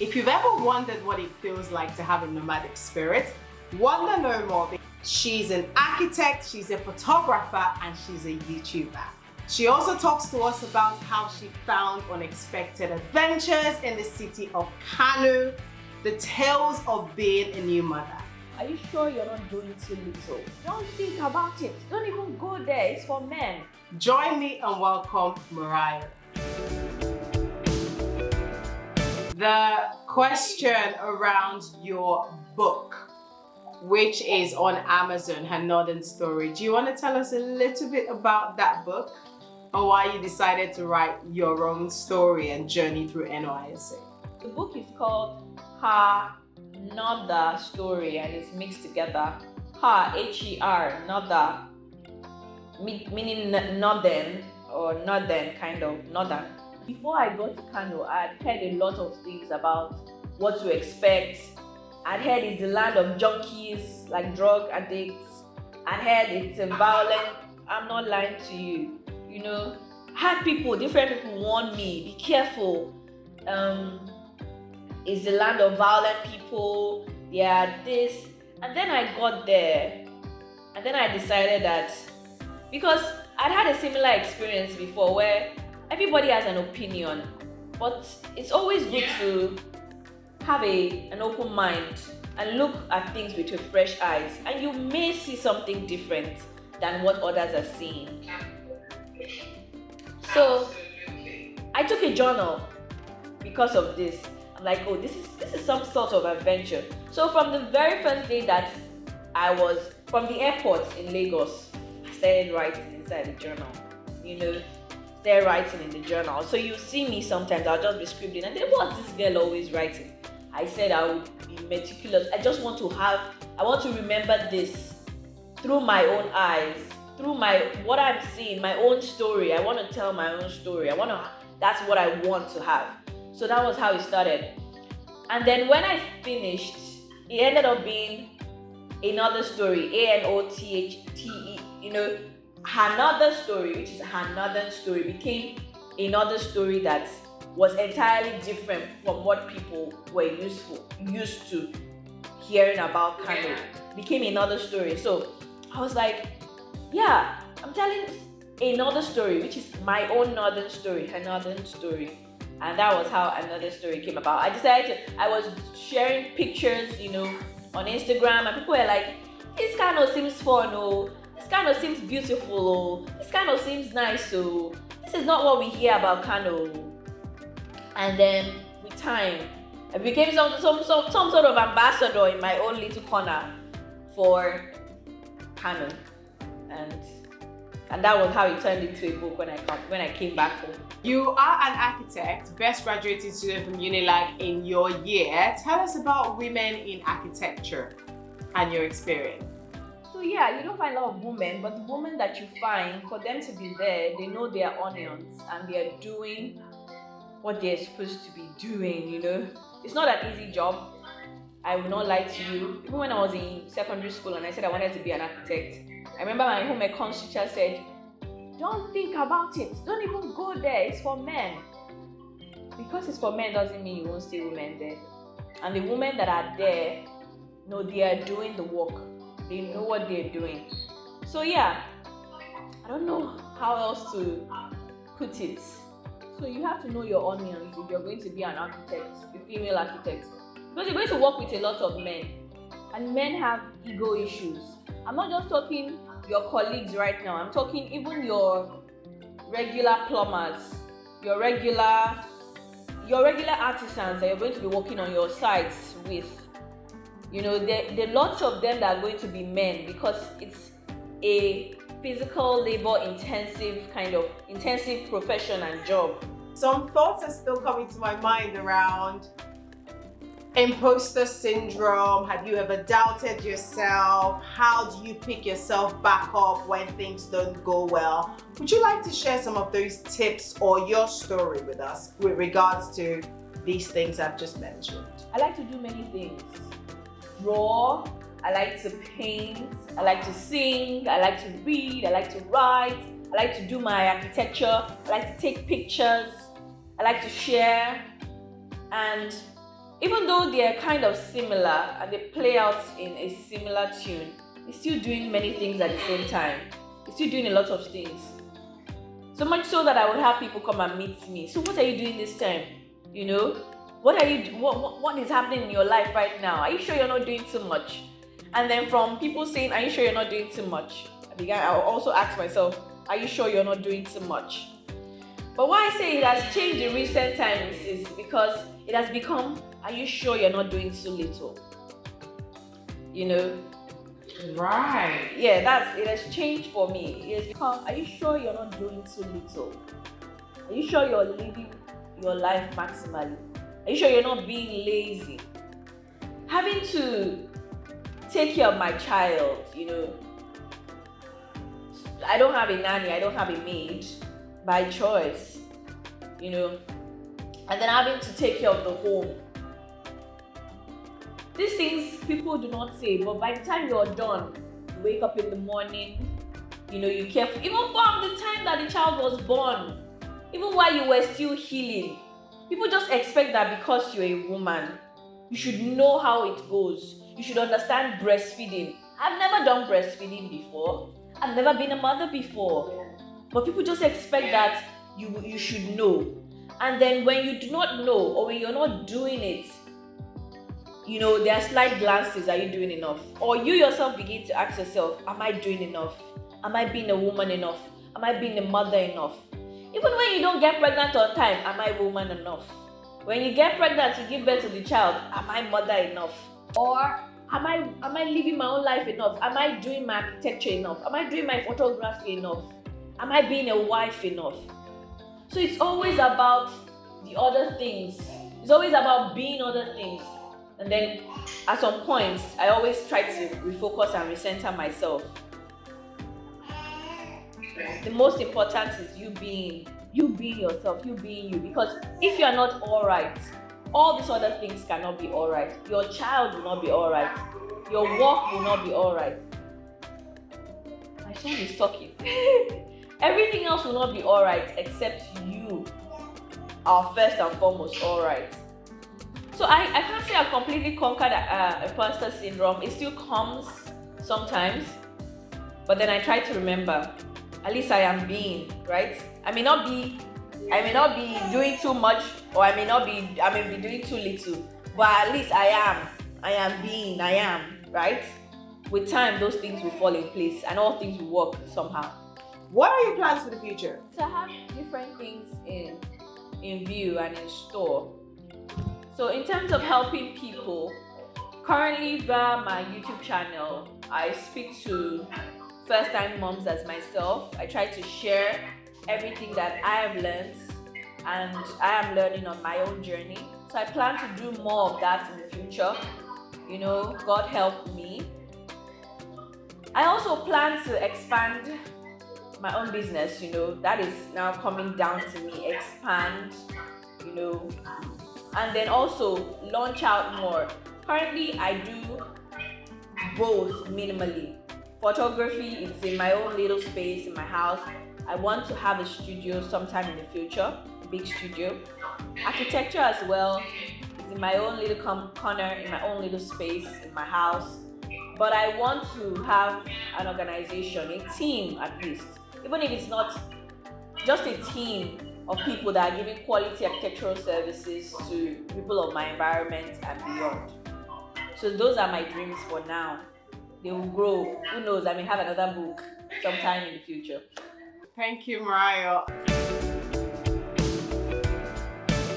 If you've ever wondered what it feels like to have a nomadic spirit, wonder no more. She's an architect, she's a photographer, and she's a YouTuber. She also talks to us about how she found unexpected adventures in the city of Kano, the tales of being a new mother. Are you sure you're not doing too little? Don't think about it. Don't even go there. It's for men. Join me and welcome Morayo. The question around your book, which is on Amazon, HerNortherStory. Do you want to tell us a little bit about that book and why you decided to write your own story and journey through NYSA? The book is called HerNortherStory and it's mixed together. Her, H-E-R, Norther, meaning northern or northern, kind of northern. Before I got to Kano, I had heard a lot of things about what to expect. I'd heard it's the land of junkies, like drug addicts. I'd heard it's a violent, I'm not lying to you, you know. I had different people warn me, be careful. It's the land of violent people, this. And then I got there, and then I decided that, because I'd had a similar experience before where everybody has an opinion, but it's always good to have an open mind and look at things with your fresh eyes, and you may see something different than what others are seeing. So I took a journal because of this. I'm like, oh, this is some sort of adventure. So from the very first day that I was from the airport in Lagos, I started writing inside the journal, started writing in the journal. So you see me sometimes, I'll just be scribbling, and then what's this girl always writing? I said I would be meticulous. I want to remember this through my own eyes, through what I'm seeing, my own story. I want to tell my own story. That's what I want to have. So that was how it started. And then when I finished, it ended up being another story, A-N-O-T-H-T-E, HerNortherStory, which is HerNortherStory, became another story that was entirely different from what people were used to hearing about Kano. Became another story. So I was like, yeah, I'm telling another story, which is my own northern story, HerNortherStory. And that was how another story came about. I was sharing pictures, on Instagram, and people were like, this kind of seems fun, this kind of seems beautiful, this kind of seems nice, this is not what we hear about Kano. And then with time, I became some sort of ambassador in my own little corner for Kano. And that was how it turned into a book when I came back home. You are an architect, best graduating student from Unilag in your year. Tell us about women in architecture and your experience. So yeah, you don't find a lot of women, but the women that you find, for them to be there, they know their onions and they're doing what they're supposed to be doing, It's not an easy job. I will not lie to you. Even when I was in secondary school and I said I wanted to be an architect, I remember my home econs teacher said, don't think about it. Don't even go there. It's for men. Because it's for men doesn't mean you won't see women there. And the women that are there know they are doing the work. They know what they're doing. So yeah, I don't know how else to put it. So you have to know your onions if you're going to be an architect, a female architect. Because you're going to work with a lot of men. And men have ego issues. I'm not just talking your colleagues right now. I'm talking even your regular plumbers, your regular artisans that you're going to be working on your sites with. There are lots of them that are going to be men because it's a physical labor intensive profession and job. Some thoughts are still coming to my mind around imposter syndrome. Have you ever doubted yourself? How do you pick yourself back up when things don't go well? Would you like to share some of those tips or your story with us with regards to these things I've just mentioned? I like to do many things. Draw, I like to paint, I like to sing, I like to read, I like to write, I like to do my architecture, I like to take pictures, I like to share, and Even though they are kind of similar and they play out in a similar tune, they're still doing many things at the same time. They're still doing a lot of things. So much so that I would have people come and meet me. So what are you doing this time? You know, what is happening in your life right now? Are you sure you're not doing too much? And then from people saying, are you sure you're not doing too much? I also ask myself, are you sure you're not doing too much? But why I say it has changed in recent times is because it has become, are you sure you're not doing too little? You know? Right. Yeah, it has changed for me. It has become, are you sure you're not doing too little? Are you sure you're living your life maximally? Are you sure you're not being lazy? Having to take care of my child, you know. I don't have a nanny, I don't have a maid by choice, you know. And then having to take care of the home. These things people do not say, but by the time you're done, you wake up in the morning, you know, you care for, even from the time that the child was born, even while you were still healing, people just expect that because you're a woman, you should know how it goes. You should understand breastfeeding. I've never done breastfeeding before. I've never been a mother before. But people just expect that you should know. And then when you do not know, or when you're not doing it, you know, there are slight glances, are you doing enough? Or you yourself begin to ask yourself, am I doing enough? Am I being a woman enough? Am I being a mother enough? Even when you don't get pregnant on time, am I woman enough? When you get pregnant to give birth to the child, am I mother enough? Or am I living my own life enough? Am I doing my architecture enough? Am I doing my photography enough? Am I being a wife enough? So it's always about the other things. It's always about being other things. And then at some point, I always try to refocus and recenter myself. The most important is you being yourself, you being you. Because if you are not all right, all these other things cannot be all right. Your child will not be all right. Your work will not be all right. My son is talking. Everything else will not be all right except you are first and foremost all right. So I can't say I've completely conquered imposter syndrome. It still comes sometimes, but then I try to remember, at least I am being, right? I may not be doing too much, or I may be doing too little, but at least I am, right? With time, those things will fall in place and all things will work somehow. What are your plans for the future? So I have different things in view and in store. So in terms of helping people, currently via my YouTube channel, I speak to first-time moms as myself. I try to share everything that I have learned and I am learning on my own journey. So I plan to do more of that in the future. You know, God help me. I also plan to expand my own business, you know, that is now coming down to me, expand, you know, and then also launch out more. Currently, I do both minimally. Photography is in my own little space in my house. I want to have a studio sometime in the future, a big studio. Architecture as well is in my own little corner, in my own little space in my house. But I want to have an organization, a team at least, even if it's not just a team of people that are giving quality architectural services to people of my environment and beyond. So those are my dreams for now. They will grow. Who knows? I may have another book sometime in the future. Thank you, Morayo.